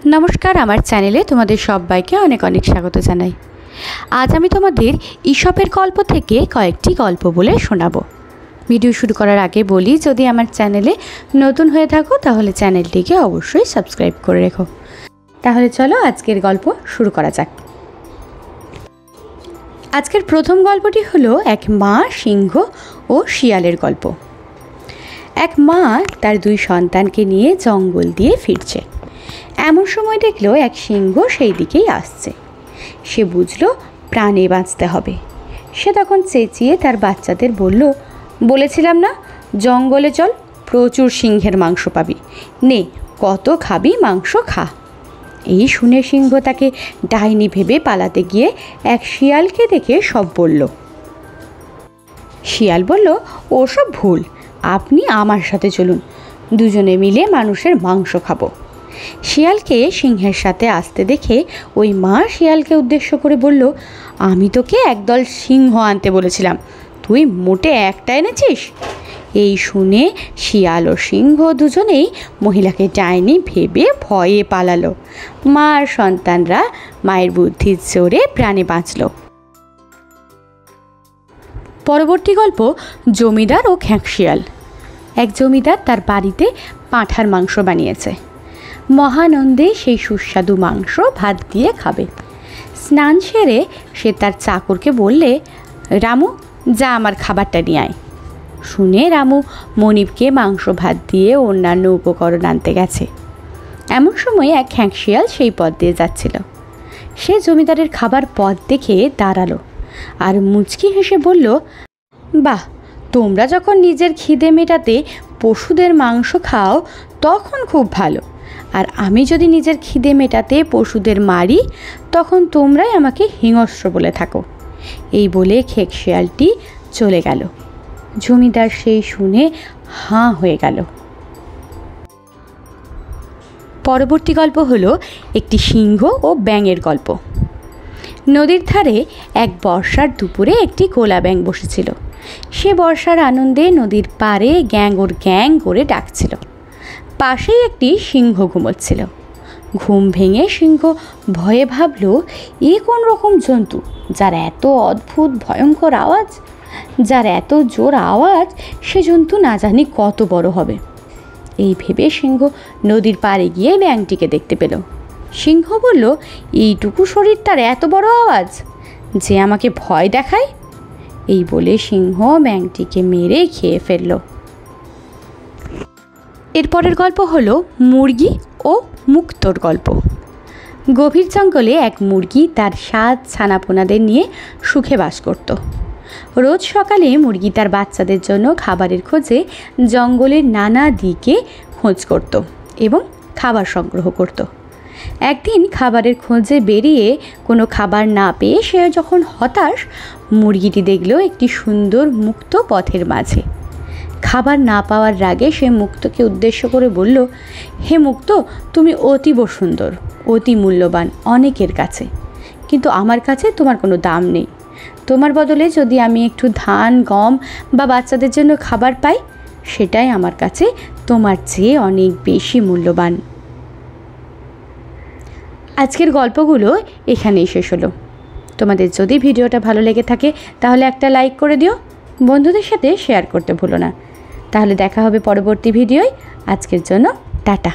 नमस्कार आमार चैनेले तुम्हादेर सबाइके अनेक अनेक स्वागत जानाई। आज आमी तोमादेर ईशपेर गल्प थेके कयेकटी गल्प बोले शोनाबो। भिडियो शुरू करार आगे बोली यदि आमार चैनेले नतून हये थाको ताहले चैनेलटिके अवश्यई सबस्क्राइब करे रेखो। ताहले चलो आजकेर गल्प शुरू करा जाक। आजकेर प्रथम गल्पटी हलो एक मा सिंह ओ शियालेर गल्प। एक मा तार दुई सन्तानके निये जंगल दिये फिरछे। एमन समय देखलो एक सिंह सेई दिकेई आसछे। से बुझलो प्राणे बाँचते हबे। से तखन चेचिये तार बाच्चादेर बोललो, बोलेछिलाम ना जंगले चल, प्रचुर सिंहेर मांस पाबी, ने कत खाबी मांस खा। এই শুনে সিংহ তাকে ডাইনি ভেবে পালাতে গিয়ে এক শিয়ালকে দেখে সব বলল। শিয়াল বলল, ওসব ভুল, আপনি আমার সাথে চলুন, দুজনে মিলে মানুষের মাংস খাবো। শিয়ালকে সিংহের সাথে আসতে দেখে ওই মা শিয়ালকে উদ্দেশ্য করে বলল, আমি তোকে একদল সিংহ আনতে বলেছিলাম, তুই মোটে একটা এনেছিস। এই শুনে শিয়াল ও সিংহ দুজনেই মহিলাকে ডাইনি ভেবে ভয়ে পালালো। মা আর সন্তানরা মায়ের বুদ্ধির জোরে প্রাণে বাঁচল। পরবর্তী গল্প জমিদার ও খ্যাঁকশিয়াল। এক জমিদার তার বাড়িতে পাঁঠার মাংস বানিয়েছে। মহানন্দে সেই সুস্বাদু মাংস ভাত দিয়ে খাবে। স্নান সেরে সে তার চাকরকে বললে, রামু যা আমার খাবারটা নিয়ে আয়। শুনে রামু মনিবকে মাংস ভাত দিয়ে অন্যান্য উপকরণ আনতে গেছে। এমন সময় এক খ্যাঁকশিয়াল সেই পথ দিয়ে যাচ্ছিল। সে জমিদারের খাবার পথ দেখে দাঁড়ালো আর মুচকি হেসে বলল, বাহ, তোমরা যখন নিজের খিদে মেটাতে পশুদের মাংস খাও তখন খুব ভালো, আর আমি যদি নিজের খিদে মেটাতে পশুদের মারি তখন তোমরাই আমাকে হিংস্র বলে থাকো। এই বলে খ্যাঁকশিয়ালটি চলে গেল। জমিদার সেই শুনে হাঁ হয়ে গেল। পরবর্তী গল্প হলো একটি সিংহ ও ব্যাঙের গল্প। নদীর ধারে এক বর্ষার দুপুরে একটি গোলা ব্যাঙ বসেছিল। সে বর্ষার আনন্দে নদীর পাড়ে গ্যাং ওর গ্যাং করে ডাকছিল। পাশেই একটি সিংহ ঘুমোচ্ছিল। ঘুম ভেঙে সিংহ ভয়ে ভাবল, এ কোন রকম জন্তু যার এত অদ্ভুত ভয়ঙ্কর আওয়াজ, যার এত জোর আওয়াজ, সে জন্তু না জানি কত বড় হবে। এই ভেবে সিংহ নদীর পাড়ে গিয়ে ব্যাঙটিকে দেখতে পেল। সিংহ বলল, এইটুকু শরীর তার এত বড় আওয়াজ, যে আমাকে ভয় দেখায়। এই বলে সিংহ ব্যাঙটিকে মেরে খেয়ে ফেলল। এরপরের গল্প হলো মুরগি ও মুক্তোর গল্প। গভীর জঙ্গলে এক মুরগি তার 7 ছানাপোনাদের নিয়ে সুখে বাস করত। রোজ সকালে মুরগি তার বাচ্চাদের জন্য খাবারের খোঁজে জঙ্গলের নানা দিকে খোঁজ করত এবং খাবার সংগ্রহ করত। একদিন খাবারের খোঁজে বেরিয়ে কোনো খাবার না পেয়ে সে যখন হতাশ, মুরগিটি দেখল একটি সুন্দর মুক্ত পথের মাঝে। খাবার না পাওয়ার রাগে সে মুক্তকে উদ্দেশ্য করে বলল, হে মুক্ত, তুমি অতীব সুন্দর, অতি মূল্যবান অনেকের কাছে, কিন্তু আমার কাছে তোমার কোনো দাম নেই। তোমার বদলে যদি আমি একটু ধান, গম বা বাচ্চাদের জন্য খাবার পাই, সেটাই আমার কাছে তোমার চেয়ে অনেক বেশি মূল্যবান। আজকের গল্পগুলো এখানেই শেষ হলো। তোমাদের যদি ভিডিওটা ভালো লেগে থাকে তাহলে একটা লাইক করে দিও, বন্ধুদের সাথে শেয়ার করতে ভুলো না। তাহলে দেখা হবে পরবর্তী ভিডিওয়। আজকের জন্য টাটা।